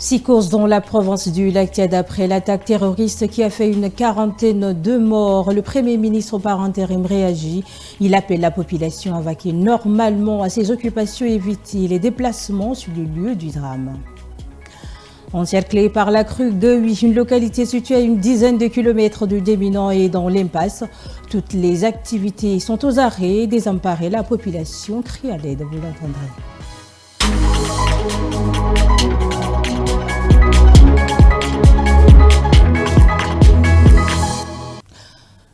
Psychose dans la province du Lac-Tchad après l'attaque terroriste qui a fait une quarantaine de morts. Le Premier ministre par intérim réagit. Il appelle la population à vaquer normalement à ses occupations et éviter les déplacements sur le lieu du drame. Encerclée par la crue Gueuy, une localité située à une dizaine de kilomètres de Déminan et dans l'impasse. Toutes les activités sont aux arrêts. Désemparée, la population crie à l'aide, vous l'entendrez.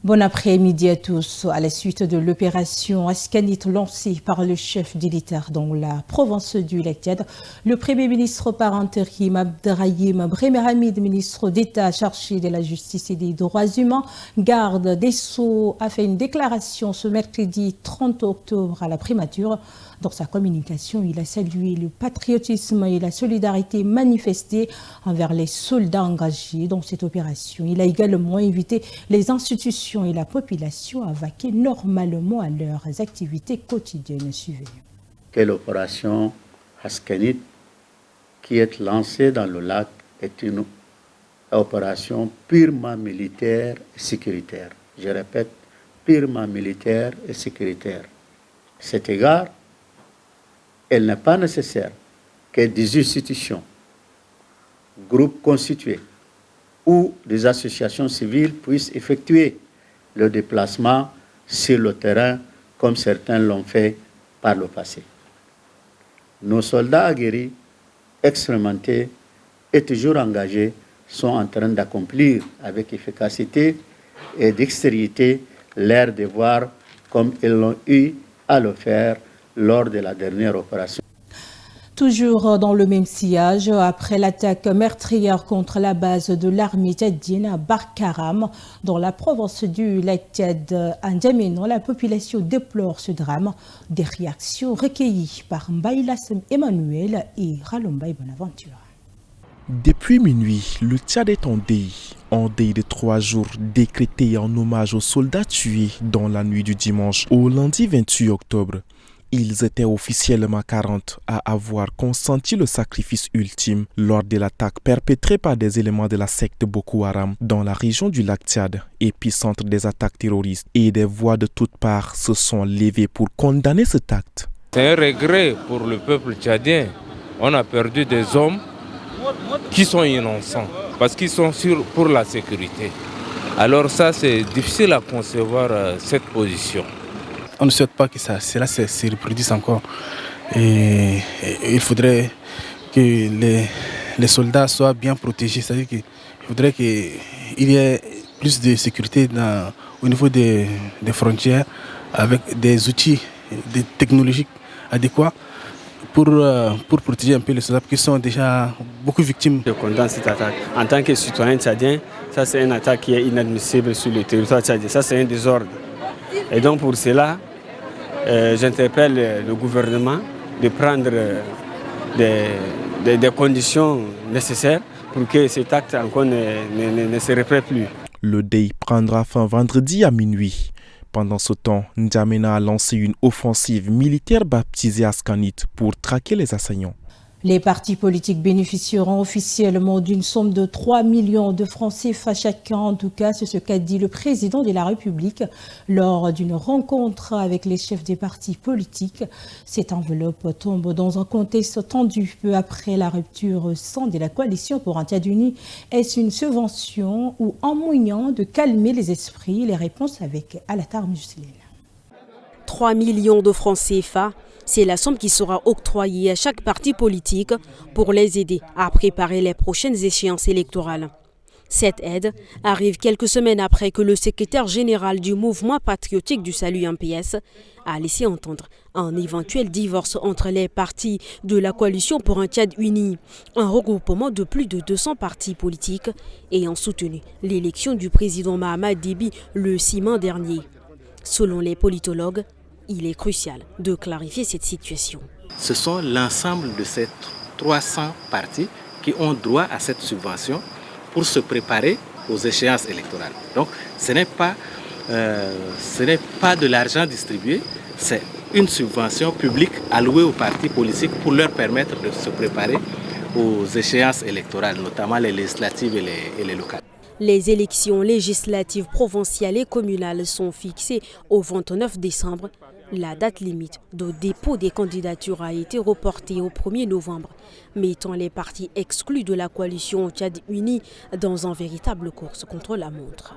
Bon après-midi à tous. À la suite de l'opération Askanit lancée par le chef militaire dans la province du Lac-Tchad, le Premier ministre par intérim Abderrahim Bremerhamid, ministre d'État chargé de la justice et des droits humains, garde des Sceaux, a fait une déclaration ce mercredi 30 octobre à la primature. Dans sa communication, il a salué le patriotisme et la solidarité manifestée envers les soldats engagés dans cette opération. Il a également invité les institutions et la population à vaquer normalement à leurs activités quotidiennes. Suivez. Que l'opération Askanit qui est lancée dans le lac est une opération purement militaire et sécuritaire. Je répète, purement militaire et sécuritaire. À cet égard, il n'est pas nécessaire que des institutions, groupes constitués ou des associations civiles puissent effectuer le déplacement sur le terrain comme certains l'ont fait par le passé. Nos soldats aguerris, expérimentés et toujours engagés sont en train d'accomplir avec efficacité et dextérité leur devoir comme ils l'ont eu à le faire lors de la dernière opération. Toujours dans le même sillage, après l'attaque meurtrière contre la base de l'armée tchadienne à Barkaram, dans la province du Lac-Tchad, à N'Djamena, la population déplore ce drame. Des réactions recueillies par Mbaïlas Emmanuel et Ralombay Bonaventure. Depuis minuit, le Tchad est en deuil de 3 jours décrété en hommage aux soldats tués dans la nuit du dimanche au lundi 28 octobre. Ils étaient officiellement 40 à avoir consenti le sacrifice ultime lors de l'attaque perpétrée par des éléments de la secte Boko Haram dans la région du Lac-Tchad, épicentre des attaques terroristes, et des voix de toutes parts se sont levées pour condamner cet acte. C'est un regret pour le peuple tchadien. On a perdu des hommes qui sont innocents parce qu'ils sont pour la sécurité. Alors ça, c'est difficile à concevoir cette position. On ne souhaite pas que cela se reproduise encore. Et il faudrait que les soldats soient bien protégés. C'est-à-dire qu'il faudrait qu'il y ait plus de sécurité au niveau des frontières avec des outils technologiques adéquats pour protéger un peu les soldats qui sont déjà beaucoup victimes. Je condamne cette attaque. En tant que citoyen tchadien, ça c'est une attaque qui est inadmissible sur le territoire tchadien. Ça c'est un désordre. Et donc pour cela, j'interpelle le gouvernement de prendre des conditions nécessaires pour que cet acte encore ne se répète plus. Le deuil prendra fin vendredi à minuit. Pendant ce temps, N'Djamena a lancé une offensive militaire baptisée Askanit pour traquer les assaillants. Les partis politiques bénéficieront officiellement d'une somme de 3 millions de francs CFA chacun. En tout cas, c'est ce qu'a dit le président de la République lors d'une rencontre avec les chefs des partis politiques. Cette enveloppe tombe dans un contexte tendu peu après la rupture au sein de la coalition pour un Tchad uni. Est-ce une subvention ou un moyen de calmer les esprits? Les réponses avec Alatar Muslil. 3 millions de francs CFA. C'est la somme qui sera octroyée à chaque parti politique pour les aider à préparer les prochaines échéances électorales. Cette aide arrive quelques semaines après que le secrétaire général du mouvement patriotique du salut MPS a laissé entendre un éventuel divorce entre les partis de la coalition pour un Tchad uni, un regroupement de plus de 200 partis politiques ayant soutenu l'élection du président Mahamat Déby le 6 mai dernier. Selon les politologues, il est crucial de clarifier cette situation. Ce sont l'ensemble de ces 300 partis qui ont droit à cette subvention pour se préparer aux échéances électorales. Donc ce n'est pas de l'argent distribué, c'est une subvention publique allouée aux partis politiques pour leur permettre de se préparer aux échéances électorales, notamment les législatives et les locales. Les élections législatives provinciales et communales sont fixées au 29 décembre. La date limite de dépôt des candidatures a été reportée au 1er novembre, mettant les partis exclus de la coalition Tchad Uni dans une véritable course contre la montre.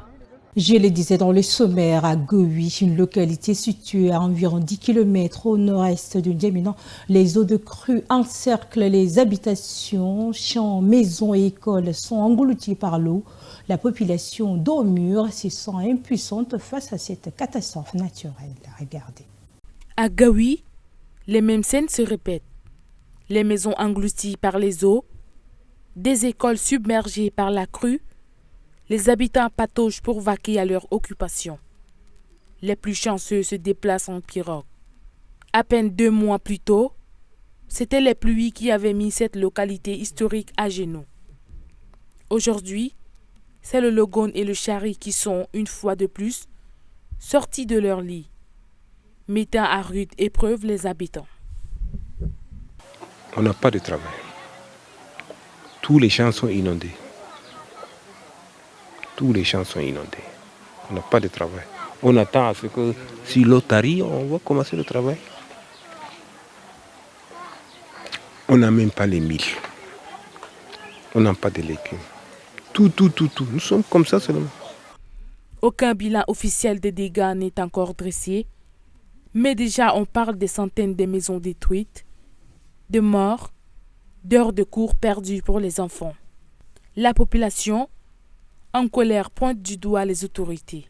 Je le disais dans le sommaire, à Goui, une localité située à environ 10 km au nord-est de N'Djamena, les eaux de crue encerclent les habitations, champs, maisons et écoles sont engloutis par l'eau. La population d'Aumur se sent impuissante face à cette catastrophe naturelle. Regardez. À Goui, les mêmes scènes se répètent. Les maisons englouties par les eaux, des écoles submergées par la crue. Les habitants pataugent pour vaquer à leur occupation. Les plus chanceux se déplacent en pirogue. À peine 2 mois plus tôt, c'étaient les pluies qui avaient mis cette localité historique à genoux. Aujourd'hui, c'est le Logone et le Chari qui sont, une fois de plus, sortis de leur lit, mettant à rude épreuve les habitants. On n'a pas de travail. Tous les champs sont inondés. Tous les champs sont inondés. On n'a pas de travail. On attend à ce que si l'eau tarit, on va commencer le travail. On n'a même pas les milles. On n'a pas de légumes. Tout. Nous sommes comme ça seulement. Aucun bilan officiel des dégâts n'est encore dressé, mais déjà on parle des centaines de maisons détruites, de morts, d'heures de cours perdues pour les enfants. La population, en colère, pointe du doigt les autorités.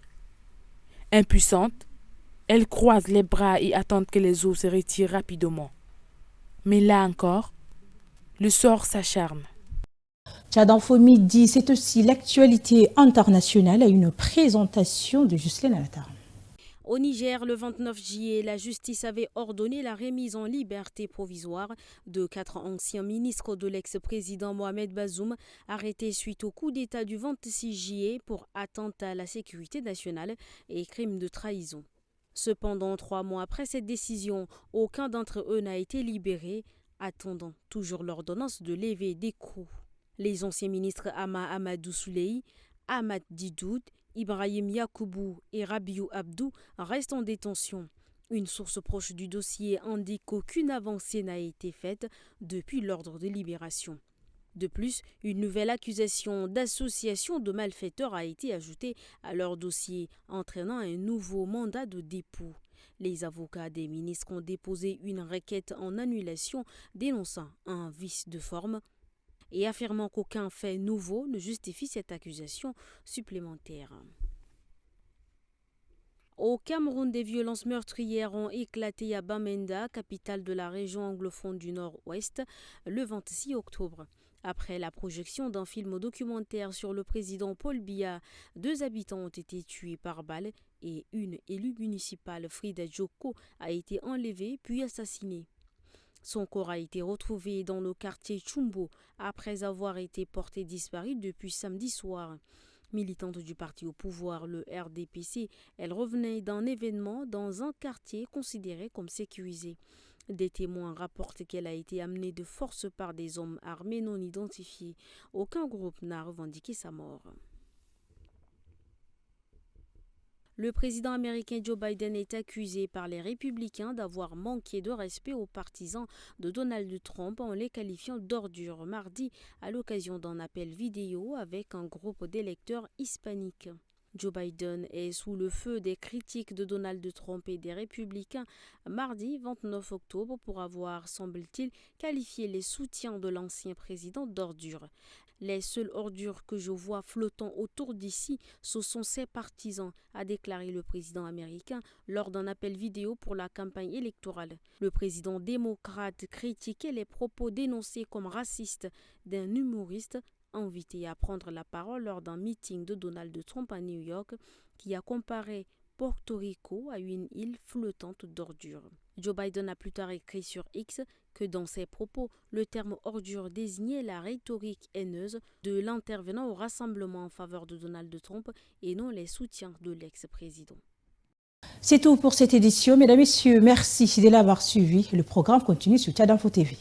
Impuissantes, elles croisent les bras et attendent que les eaux se retirent rapidement. Mais là encore, le sort s'acharne. Tchad Info Midi, c'est aussi l'actualité internationale à une présentation de Justine Alatar. Au Niger, le 29 juillet, la justice avait ordonné la remise en liberté provisoire de 4 anciens ministres de l'ex-président Mohamed Bazoum, arrêtés suite au coup d'État du 26 juillet pour attentat à la sécurité nationale et crime de trahison. Cependant, 3 mois après cette décision, aucun d'entre eux n'a été libéré, attendant toujours l'ordonnance de levée d'écrou. Les anciens ministres Ama Amadou Souley, Ahmad Didoud, Ibrahim Yakoubou et Rabiou Abdou restent en détention. Une source proche du dossier indique qu'aucune avancée n'a été faite depuis l'ordre de libération. De plus, une nouvelle accusation d'association de malfaiteurs a été ajoutée à leur dossier, entraînant un nouveau mandat de dépôt. Les avocats des ministres ont déposé une requête en annulation dénonçant un vice de forme et affirmant qu'aucun fait nouveau ne justifie cette accusation supplémentaire. Au Cameroun, des violences meurtrières ont éclaté à Bamenda, capitale de la région anglophone du Nord-Ouest, le 26 octobre. Après la projection d'un film documentaire sur le président Paul Biya, 2 habitants ont été tués par balle et une élue municipale, Frida Djoko, a été enlevée puis assassinée. Son corps a été retrouvé dans le quartier Chumbo après avoir été porté disparu depuis samedi soir. Militante du parti au pouvoir, le RDPC, elle revenait d'un événement dans un quartier considéré comme sécurisé. Des témoins rapportent qu'elle a été amenée de force par des hommes armés non identifiés. Aucun groupe n'a revendiqué sa mort. Le président américain Joe Biden est accusé par les républicains d'avoir manqué de respect aux partisans de Donald Trump en les qualifiant d'ordures mardi à l'occasion d'un appel vidéo avec un groupe d'électeurs hispaniques. Joe Biden est sous le feu des critiques de Donald Trump et des républicains mardi 29 octobre pour avoir, semble-t-il, qualifié les soutiens de l'ancien président d'ordures. Les seules ordures que je vois flottant autour d'ici, ce sont ses partisans, a déclaré le président américain lors d'un appel vidéo pour la campagne électorale. Le président démocrate critiquait les propos dénoncés comme racistes d'un humoriste invité à prendre la parole lors d'un meeting de Donald Trump à New York qui a comparé Porto Rico à une île flottante d'ordures. Joe Biden a plus tard écrit sur X que dans ses propos, le terme ordure désignait la rhétorique haineuse de l'intervenant au rassemblement en faveur de Donald Trump et non les soutiens de l'ex-président. C'est tout pour cette édition. Mesdames et messieurs, merci de l'avoir suivi. Le programme continue sur Tchad Info TV.